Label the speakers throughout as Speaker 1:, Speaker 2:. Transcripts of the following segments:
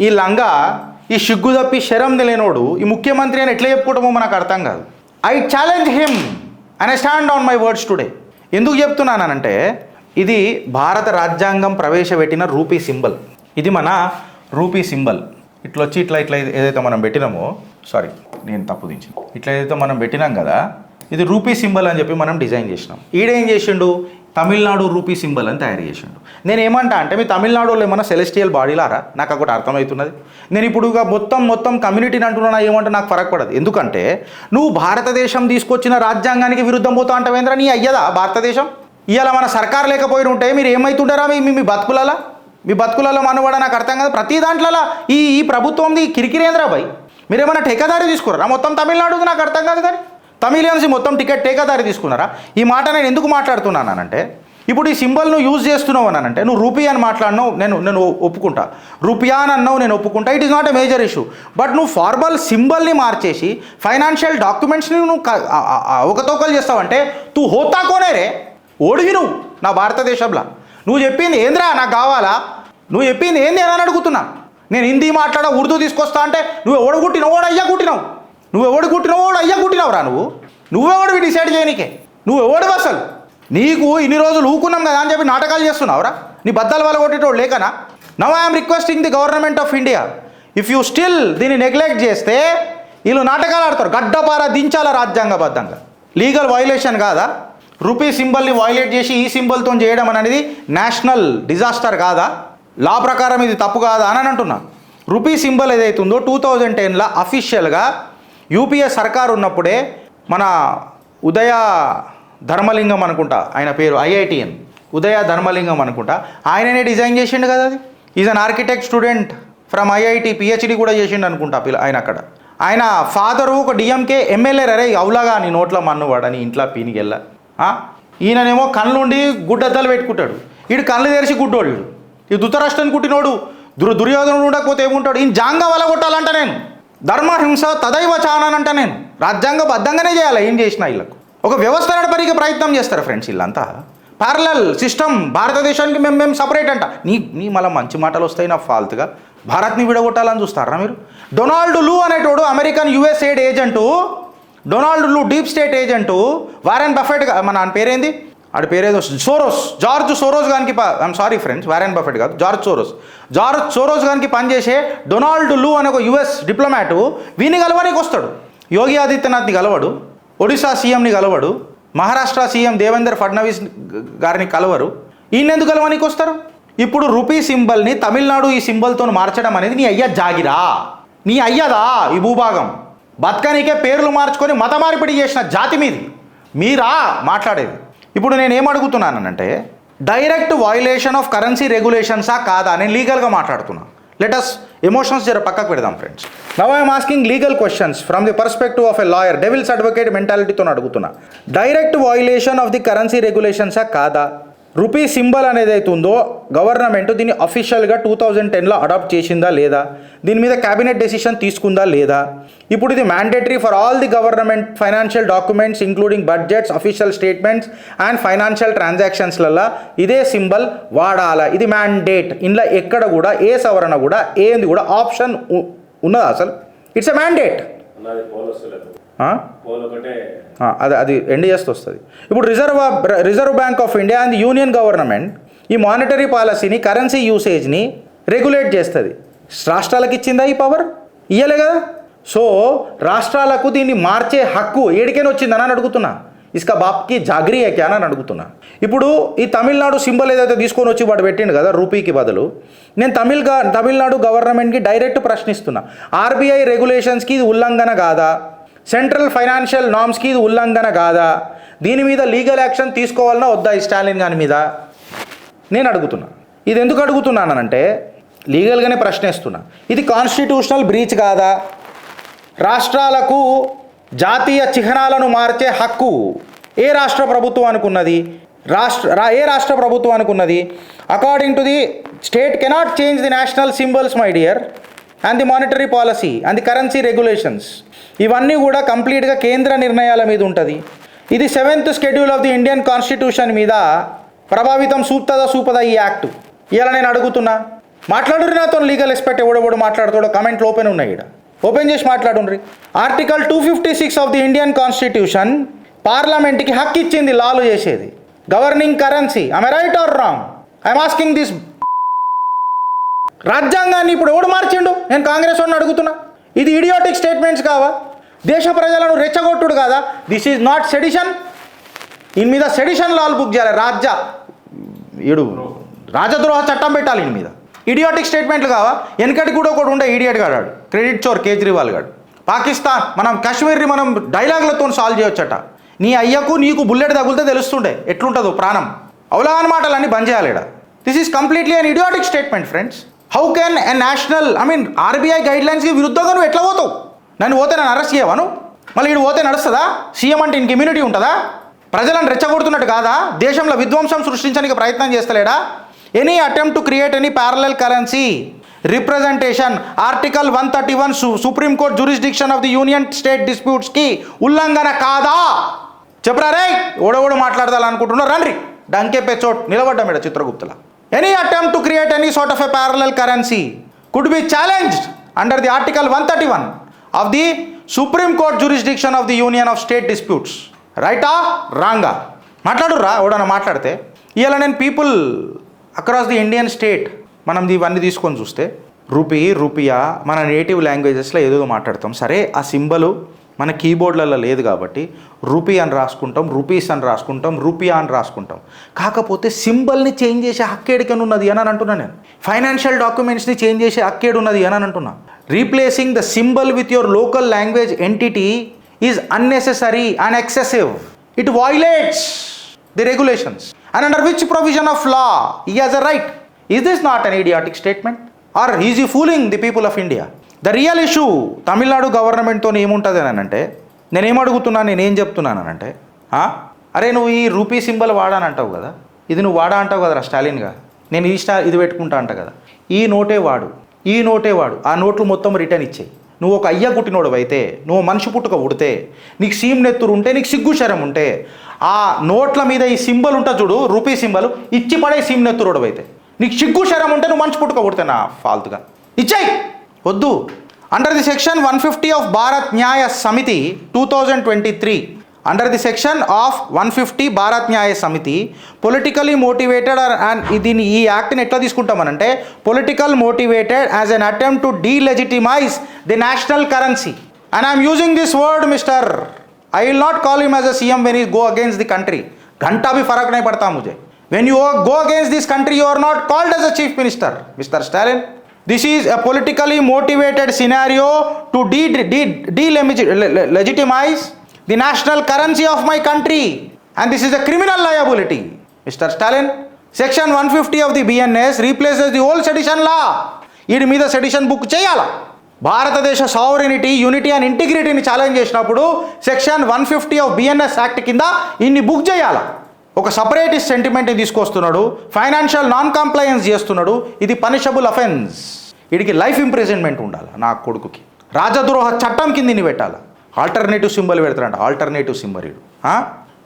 Speaker 1: ఈ లంగా ఈ సిగ్గు తప్పి శరం తెలియనోడు ఈ ముఖ్యమంత్రి అని ఎట్లా చెప్పుకోవటమో మనకు అర్థం కాదు. I challenge him and I stand on my words today. ఎందుకు చెప్తున్నానంటే ఇది భారత రాజ్యాంగం ప్రవేశపెట్టిన రూపీ సింబల్. ఇది మన రూపీ సింబల్. ఇట్లా వచ్చి ఇట్లా ఏదైతే మనం పెట్టినామో, సారీ నేను తప్పు దించిన, ఇట్లా ఏదైతే మనం పెట్టినాం కదా, ఇది రూపీ సింబల్ అని చెప్పి మనం డిజైన్ చేసినాం. ఈడేం చేసిండు, తమిళనాడు రూపీ సింబల్ అని తయారు చేసిండు. నేను ఏమంటా అంటే మీ తమిళనాడులో ఏమన్నా సెలెస్టియల్ బాడీలారా? నాకు ఒకటి అర్థమవుతున్నది. నేను ఇప్పుడు మొత్తం కమ్యూనిటీని అంటున్నా ఏమంటే నాకు ఫరక్ పడదు. ఎందుకంటే నువ్వు భారతదేశం తీసుకొచ్చిన రాజ్యాంగానికి విరుద్ధం పోతా అంటావేంద్రా? నీ అయ్యదా భారతదేశం? ఇవాళ మన సర్కార్ లేకపోయి ఉంటే మీరు ఏమవుతుంటారా? మీ బతుకులలో మనవాడ నాకు అర్థం కాదు. ప్రతి దాంట్లో ఈ ప్రభుత్వంది కిరికిరేంద్రా బాయ్. మీరేమన్నా టేకాదారి తీసుకున్నారా? మొత్తం తమిళనాడుది నాకు అర్థం కాదు. కానీ తమిళియన్స్ మొత్తం టేకాదారి తీసుకున్నారా? ఈ మాట నేను ఎందుకు మాట్లాడుతున్నానంటే ఇప్పుడు ఈ సింబల్ను యూజ్ చేస్తున్నావు అని అంటే నువ్వు రూపీ అని మాట్లాడినావు, నేను ఒప్పుకుంటా. రూపియా అని అన్నావు, నేను ఒప్పుకుంటా. It is not a major issue. But నువ్వు ఫార్మల్ సింబల్ని మార్చేసి ఫైనాన్షియల్ డాక్యుమెంట్స్ని నువ్వు ఒకతోకలు చేస్తావంటే తూ హోతా కోనే రే? ఓడివి నువ్వు నా భారతదేశంలో. నువ్వు చెప్పింది ఏంద్రా నాకు కావాలా? నువ్వు చెప్పింది ఏంది అని అడుగుతున్నా. నేను హిందీ మాట్లాడా, ఉర్దూ తీసుకొస్తా అంటే నువ్వు ఎవడు కుట్టినావు? వాడు అయ్యా కుట్టినావు. నువ్వు ఎవడు కుట్టినావు? వాడు అయ్యా కుట్టినావురా. నువ్వెవడివి డిసైడ్ చేయనికే? నువ్వు ఎవడివి అసలు? నీకు ఇన్ని రోజులు ఊకున్నాం కదా అని చెప్పి నాటకాలు చేస్తున్నావురా? నీ బద్దాలు వల్ల కొట్టేటోడు లేకనా? Now I'm requesting the government of India, if you still దీన్ని నెగ్లెక్ట్ చేస్తే వీళ్ళు నాటకాలు ఆడతారు. గడ్డపార దించాల రాజ్యాంగబద్ధంగా. లీగల్ వైలేషన్ కాదా? రూపీ సింబల్ని వైలేట్ చేసి ఈ సింబల్తో చేయడం అనేది నేషనల్ డిజాస్టర్ కాదా? లా ప్రకారం ఇది తప్పు కాదా అని అంటున్నా. రూపీ సింబల్ ఏదైతుందో 2010లో అఫీషియల్గా యూపీఏ సర్కార్ ఉన్నప్పుడే మన ఉదయ ధర్మలింగం అనుకుంటా ఆయన పేరు, IITN ఉదయ ధర్మలింగం అనుకుంటా, ఆయననే డిజైన్ చేసిండు కదా. అది is an architect student from IIT, PhD కూడా చేసిండు అనుకుంటా ఆయన అక్కడ. ఆయన ఫాదరు ఒక DMK ఎమ్మెల్యే. రే అవులాగా నీ నోట్లో మన్నువాడా, నీ ఇంట్లో పీనికెళ్ళా. ఈయననేమో కళ్ళుండి గుడ్డద్దలు పెట్టుకుంటాడు. వీడు కళ్ళు తెరిచి గుడ్డోడు. వీడు ఈ ధృతరాష్ట్రాన్ని కుట్టినోడు దుర్యోధనుడు ఉండకపోతే ఏముంటాడు? ఈయన జాంగా వల్ల కొట్టాలంట నేను. ధర్మహింస తదైవ చానంట నేను. రాజ్యాంగబద్ధంగానే చేయాలి ఏం చేసినా. వీళ్ళకు ఒక వ్యవస్థ నడపడానికి ప్రయత్నం చేస్తారు ఫ్రెండ్స్. వీళ్ళంతా ప్యారలల్ సిస్టమ్. భారతదేశానికి మేము సపరేట్ అంట. నీ మళ్ళీ మంచి మాటలు వస్తాయి నా ఫాల్తుగా. భారత్ని విడగొట్టాలని చూస్తారా మీరు? డొనాల్డ్ లూ అనేటోడు American USAID agent. Donald Lu deep state agent. Warren Buffett మన పేరేంది? ఆడి పేరేదో సోరోస్, జార్జ్ సోరోస్ గానికి I'm sorry friends, Warren Buffett కాదు, జార్జ్ సోరోస్ గానికి పనిచేసే డొనాల్డ్ లూ అనే ఒక US డిప్లొమాటు వీని కలవడానికి వస్తాడు. యోగి ఆదిత్యనాథ్ని కలవడు, ఒడిశా సీఎంని కలవడు, మహారాష్ట్ర సీఎం దేవేంద్ర ఫడ్నవీస్ గారిని కలవరు. ఈయన ఎందుకు కలవడానికి వస్తారు? ఇప్పుడు రూపీ సింబల్ని తమిళనాడు ఈ సింబల్తో మార్చడం అనేది నీ అయ్య జాగిరా? నీ అయ్యదా ఈ భూభాగం? బతకనికే పేర్లు మార్చుకొని మత మార్పిడి చేసిన జాతి మీరా మాట్లాడేది? ఇప్పుడు నేను ఏమడుగుతున్నానంటే డైరెక్ట్ వయలేషన్ ఆఫ్ కరెన్సీ రెగ్యులేషన్సా కాదా? నేను లీగల్గా మాట్లాడుతున్నా. లెటస్ ఎమోషన్స్ జర పక్కకు పెడదాం friends. Now I'm asking legal questions from the perspective of a lawyer, devil's advocate మెంటాలిటీతో అడుగుతున్నా. Direct violation of the currency రెగ్యులేషన్సా కాదా? రూపీ సింబల్ అనేది అవుతుందో గవర్నమెంట్ దీన్ని అఫీషియల్గా 2010లో అడాప్ట్ చేసిందా లేదా? దీని మీద క్యాబినెట్ డెసిషన్ తీసుకుందా లేదా? ఇప్పుడు ఇది mandatory for all the government financial documents including budgets, official statements and financial ట్రాన్సాక్షన్స్లలో ఇదే సింబల్ వాడాలా? ఇది మ్యాండేట్. ఇందులో ఎక్కడ కూడా ఏ సవరణ కూడా ఏంది కూడా ఆప్షన్ ఉన్నదా అసలు? It's a mandate. అది NDSతో వస్తుంది. ఇప్పుడు reserve bank of India and union government ఈ మానిటరీ పాలసీని, కరెన్సీ యూసేజ్ని రెగ్యులేట్ చేస్తుంది. రాష్ట్రాలకు ఇచ్చిందా ఈ పవర్? ఇయ్యలే కదా. సో రాష్ట్రాలకు దీన్ని మార్చే హక్కు ఏడికైనా వచ్చిందని అడుగుతున్నా. ఇసుక బాప్కి జాగ్రీ క్యా అని అడుగుతున్నా. ఇప్పుడు ఈ తమిళనాడు సింబల్ ఏదైతే తీసుకొని వచ్చి వాడు పెట్టిండు కదా రూపీకి బదులు, నేను తమిళనాడు గవర్నమెంట్కి డైరెక్ట్ ప్రశ్నిస్తున్నా. RBI రెగ్యులేషన్స్కి ఇది ఉల్లంఘన కాదా? సెంట్రల్ ఫైనాన్షియల్ నామ్స్కి ఇది ఉల్లంఘన కాదా? దీని మీద లీగల్ యాక్షన్ తీసుకోవాలన్నా వద్దా ఈ స్టాలిన్ గారి మీద? నేను అడుగుతున్నా. ఇది ఎందుకు అడుగుతున్నానంటే లీగల్గానే ప్రశ్నిస్తున్నా. ఇది కాన్స్టిట్యూషనల్ బ్రీచ్ కాదా? రాష్ట్రాలకు జాతీయ చిహ్నాలను మార్చే హక్కు ఏ రాష్ట్ర ప్రభుత్వానికి ఉన్నది? ఏ రాష్ట్ర ప్రభుత్వానికి ఉన్నది? According to the state cannot change the national symbols my dear and the monetary policy and the currency regulations. ఇవన్నీ కూడా కంప్లీట్గా కేంద్ర నిర్ణయాల మీద ఉంటుంది. ఇది 7th schedule of the Indian constitution మీద ప్రభావితం చూపుతుందా ఈ యాక్ట్? ఇలా నేను అడుగుతున్నా. మాట్లాడుర్రి నాతో లీగల్ ఎక్స్పర్ట్ ఎవడెవడు మాట్లాడుతాడో కమెంట్లు ఓపెన్ ఉన్నాయి ఇక్కడ, ఓపెన్ చేసి మాట్లాడుండ్రి. Article 256 of the Indian constitution పార్లమెంట్కి హక్కు ఇచ్చింది లాలు చేసేది, governing currency. I right or wrong? I'm asking this. రాజ్యాంగాన్ని ఇప్పుడు ఎవడు మార్చిండు? నేను కాంగ్రెస్ వాడిని అడుగుతున్నా. ఇది ఇడియోటిక్ స్టేట్మెంట్స్ కావా? దేశ ప్రజలను రెచ్చగొట్టుడు కాదా? This is not sedition. దీని మీద సెడిషన్ లాలు బుక్ చేయాలి. రాజద్రోహ చట్టం పెట్టాలి దీని మీద. ఇడియోటిక్ స్టేట్మెంట్లు కావా? వెనకటి కూడా ఒకటి ఉండే ఇడియట్ గాడు, క్రెడిట్ చోర్ కేజ్రీవాల్ గాడు. పాకిస్తాన్ మనం కాశ్మీర్ని మనం డైలాగులతో సాల్వ్ చేయొచ్చట. నీ అయ్యకు నీకు బుల్లెట్ తగులితే తెలుస్తుండే ఎట్లుంటుందో ప్రాణం. అవలాన్ మాటలన్నీ బంద్ చేయాలి. This is completely an idiotic statement friends. How can a national RBI గైడ్లైన్స్కి విరుద్ధంగా నువ్వు ఎట్లా పోతావు? నన్ను పోతే నన్ను అరెస్ట్ చేయవాను? మళ్ళీ ఇటు పోతే నడుస్తుందా? సీఎం అంటే ఇంక ఇమ్యూనిటీ ఉంటుందా? ప్రజలను రెచ్చగొడుతున్నట్టు కాదా? దేశంలో విధ్వంసం సృష్టించడానికి ప్రయత్నం చేస్తలేడా? Any attempt to create any parallel currency representation article 131 supreme court jurisdiction of the union state డిస్ప్యూట్స్కి ఉల్లంఘన కాదా? చెప్పరా రే? ఓడోడు మాట్లాడదాలనుకుంటున్నారు రండి. డంకే పెచ్చోట్ నిలబడ్డాం ఇక్కడ చిత్రగుప్తుల. Any attempt to create any sort of a parallel currency could be challenged under the article 131 of the supreme court jurisdiction of the union of state disputes. రైటా రాంగా? మాట్లాడుర్రా ఎవడన్నా మాట్లాడితే. ఇవాళ నేను people across the Indian state మనం ఇవన్నీ తీసుకొని చూస్తే రూపియా మన నేటివ్ లాంగ్వేజెస్లో ఏదో మాట్లాడతాం. సరే ఆ సింబలు మన కీబోర్డ్లలో లేదు కాబట్టి రూపీ అని రాసుకుంటాం, రూపీస్ అని రాసుకుంటాం, రూపియా అని రాసుకుంటాం. కాకపోతే సింబల్ని చేంజ్ చేసే హక్కేడికని ఉన్నది అని అంటున్నాను నేను. ఫైనాన్షియల్ డాక్యుమెంట్స్ని చేంజ్ చేసే హక్కేడు ఉన్నది అని అంటున్నా. Replacing the symbol with your local language entity is unnecessary and excessive. It violates the regulations and under which provision of law he has a right. Is this not an idiotic statement? Or is he fooling the people of India? The real issue Tamil Nadu గవర్నమెంట్తో ఏముంటుంది అని అంటే, నేనేం అడుగుతున్నాను, నేనేం చెప్తున్నానంటే, అరే నువ్వు ఈ రూపీ సింబల్ వాడానంటావు కదా, ఇది నువ్వు వాడా అంటావు కదరా స్టాలిన్గా, నేను ఇది పెట్టుకుంటా అంట కదా, ఈ నోటే వాడు. ఆ నోట్లు మొత్తం రిటర్న్ ఇచ్చేయి. నువ్వు ఒక అయ్య కుట్టినోడు అయితే, నువ్వు మనిషి పుట్టుక ఉడితే, నీకు సీమ్ నెత్తురు ఉంటే, నీకు సిగ్గు శరం ఉంటే, ఆ నోట్ల మీద ఈ సింబల్ ఉంటుంది చూడు, రూపీ సింబల్, ఇచ్చి పడే సీమ్ నెత్తురోడు అయితే, నీకు సిగ్గు శరం ఉంటే నువ్వు మనిషి పుట్టుక ఉడితే నా ఫాల్తుగా ఇచ్చాయి. వద్దు. Under the section 150 of Bharat Nyaya Samiti 2023, under the section of 150 Bharat Nyaya Samiti politically motivated and ఈ యాక్ట్ని ఎట్లా తీసుకుంటామనంటే, political motivated as an attempt to delegitimize the national currency. And I'm using this word mister, I will not call him as a CM when he go against the country. घंटा भी फर्क नहीं पड़ता मुझे. When you go against this country, you are not called as a chief minister, Mr. Stalin. This is a politically motivated scenario to delegitimize the national currency of my country, and this is a criminal liability, Mr. Stalin. Section 150 of the BNS replaces the old sedition law. వీడి మీద sedition book చేయాలా? భారతదేశ sovereignty, unity and ఇంటిగ్రిటీని challenge చేసినప్పుడు section 150 of BNS act కింద ఇన్ని book చేయాలి. ఒక separatist సెంటిమెంట్ని తీసుకొస్తున్నాడు, ఫైనాన్షియల్ నాన్ కంప్లయన్స్ చేస్తున్నాడు. ఇది పనిషబుల్ అఫెన్స్. వీడికి లైఫ్ ఇంప్రిజన్మెంట్ ఉండాలి. నా కొడుకుకి రాజద్రోహ చట్టం కింద పెట్టాలి. ఆల్టర్నేటివ్ సింబల్ పెడతారంట, ఆల్టర్నేటివ్ సింబల్.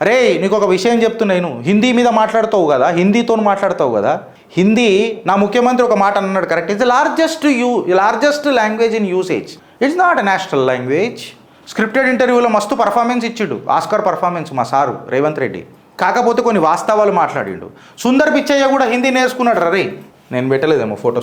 Speaker 1: అరే నీకు ఒక విషయం చెప్తున్నా, నేను హిందీ మీద మాట్లాడతావు కదా, హిందీతో మాట్లాడతావు కదా. హిందీ నా ముఖ్యమంత్రి ఒక మాట అన్నాడు, correct. It's largest language in usage. It's not a national language. Scripted ఇంటర్వ్యూలో మస్తు పర్ఫార్మెన్స్ ఇచ్చిండు, ఆస్కర్ పర్ఫార్మెన్స్ మా సారు రేవంత్ రెడ్డి. కాకపోతే కొన్ని వాస్తవాలు మాట్లాడిండు. సుందర్ పిచ్చయ్య కూడా హిందీ నేర్చుకున్నాడు. రే నేను పెట్టలేదేమో ఫోటో.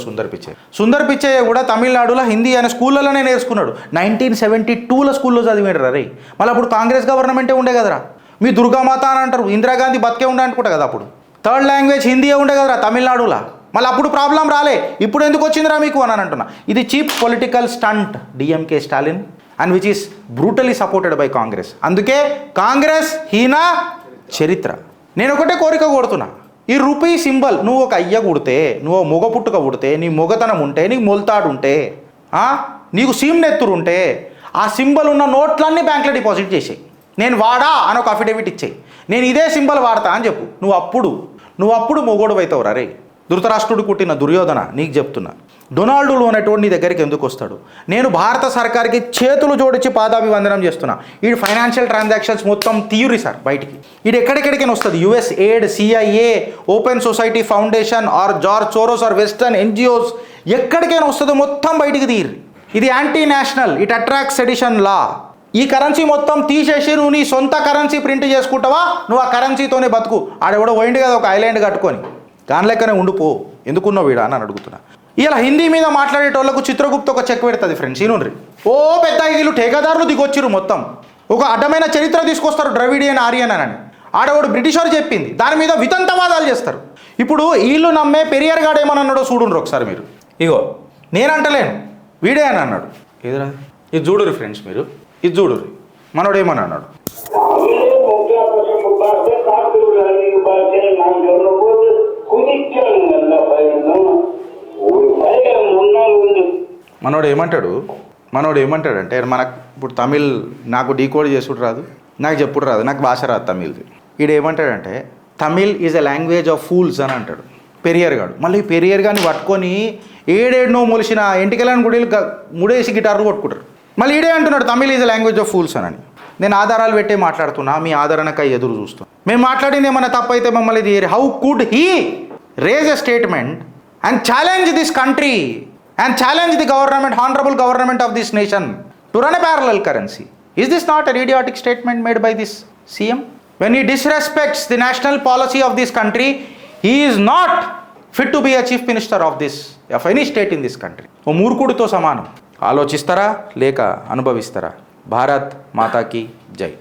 Speaker 1: సుందర్ పిచ్చయ్య కూడా తమిళనాడులో హిందీ అనే స్కూళ్ళలోనే నేర్చుకున్నాడు. 1972లో స్కూల్లో చదివాడు. రే మళ్ళీ అప్పుడు కాంగ్రెస్ గవర్నమెంటే ఉండే కదరా. మీ దుర్గామాత అని అంటారు, ఇందిరాగాంధీ బతికే ఉండే అనుకుంటా కదా. అప్పుడు థర్డ్ లాంగ్వేజ్ హిందీ ఉండే కదరా తమిళనాడులో. మళ్ళీ అప్పుడు ప్రాబ్లం రాలే, ఇప్పుడు ఎందుకు వచ్చిందిరా మీకు అని అంటున్నా. ఇది cheap political stunt DMK Stalin and which is brutally supported by Congress. అందుకే కాంగ్రెస్ హీనా చరిత్ర. నేను ఒకటే కోరిక కోరుతున్నా, ఈ రూపీ సింబల్ నువ్వు ఒక అయ్య కుడితే, నువ్వు మొగ పుట్టుక కుడితే, నీ మొగతనం ఉంటే, నీకు మొలతాడు ఉంటే, నీకు సీమ్ నెత్తురు ఉంటే, ఆ సింబల్ ఉన్న నోట్లన్నీ బ్యాంక్లో డిపాజిట్ చేసేయి. నేను వాడా అని ఒక అఫిడవిట్ ఇచ్చేయి. నేను ఇదే సింబల్ వాడతా అని చెప్పు. నువ్వు అప్పుడు మొగోడు అవుతావురా రే. ధృతరాష్ట్రుడు పుట్టిన దుర్యోధన నీకు చెప్తున్నా. డొనాల్డ్ అనేటువంటి నీ దగ్గరికి ఎందుకు వస్తాడు? నేను భారత సర్కార్కి చేతులు జోడించి పాదాభివందనం చేస్తున్నా. ఈ ఫైనాన్షియల్ ట్రాన్సాక్షన్స్ మొత్తం తీయురి సార్ బయటికి. ఇది ఎక్కడెక్కడికైనా వస్తుంది. US aid, CIA, open society foundation or George Soros or western NGOs ఎక్కడికైనా వస్తుందో మొత్తం బయటికి తీయరు. ఇది anti national, it attracts sedition law. ఈ కరెన్సీ మొత్తం తీసేసి నువ్వు నీ సొంత కరెన్సీ ప్రింట్ చేసుకుంటావా, నువ్వు ఆ కరెన్సీతోనే బతుకు. ఆడెవడో పోయింది కదా ఒక ఐలాండ్ కట్టుకొని, దాని లెక్కనే ఉండిపో. ఎందుకున్నావు వీడా అని అడుగుతున్నా. ఇలా హిందీ మీద మాట్లాడేటోళ్లకు చిత్రగుప్త ఒక చెక్ పెడుతుంది ఫ్రెండ్స్. ఈనుండ్రి ఓ పెద్ద వీళ్ళు ఠేకాదారులు దిగొచ్చిరు. మొత్తం ఒక అడ్డమైన చరిత్ర తీసుకొస్తారు, ద్రవిడియన్ ఆర్యన్ అని. ఆడవాడు బ్రిటిషర్ చెప్పింది, దాని మీద వితంతవాదాలు చేస్తారు. ఇప్పుడు వీళ్ళు నమ్మే పెరియార్ గాడు ఏమని అన్నాడో చూడుండ్రు ఒకసారి మీరు. ఇగో నేనంటలేను, వీడే అని అన్నాడు. ఏదిరా ఇది చూడుర్రి ఫ్రెండ్స్, మీరు ఇది చూడుర్రి. మనోడు ఏమని అన్నాడు. మనోడు ఏమంటాడంటే మనకు ఇప్పుడు తమిళ్ నాకు డీకోడ్ చేసుడు రాదు, నాకు చెప్పుడు రాదు, నాకు భాష రాదు తమిళ్ది. ఈడు ఏమంటాడంటే Tamil is a language of fools అని అంటాడు పెరియార్ గాడు. మళ్ళీ పెరియార్ గారిని పట్టుకొని ఏడేడునో మొలిసిన ఎంటికలను గుడిలు ముడేసి గిటార్లు కొట్టుకుంటారు. మళ్ళీ ఈడే అంటున్నాడు Tamil is a language of fools అని. నేను ఆధారాలు పెట్టే మాట్లాడుతున్నా, మీ ఆదరణకై ఎదురు చూస్తాను. మేము మాట్లాడింది ఏమన్నా తప్పైతే మమ్మల్ని తీయరు. How could he raise a statement and challenge this country and challenge the government, honorable government of this nation to run a parallel currency? Is this not an idiotic statement made by this CM? When he disrespects the national policy of this country, he is not fit to be a chief minister of any state in this country. ఓ మూర్ఖుడితో సమానం. ఆలోచిస్తారా లేక అనుభవిస్తారా? భారత్ మాతాకి జై.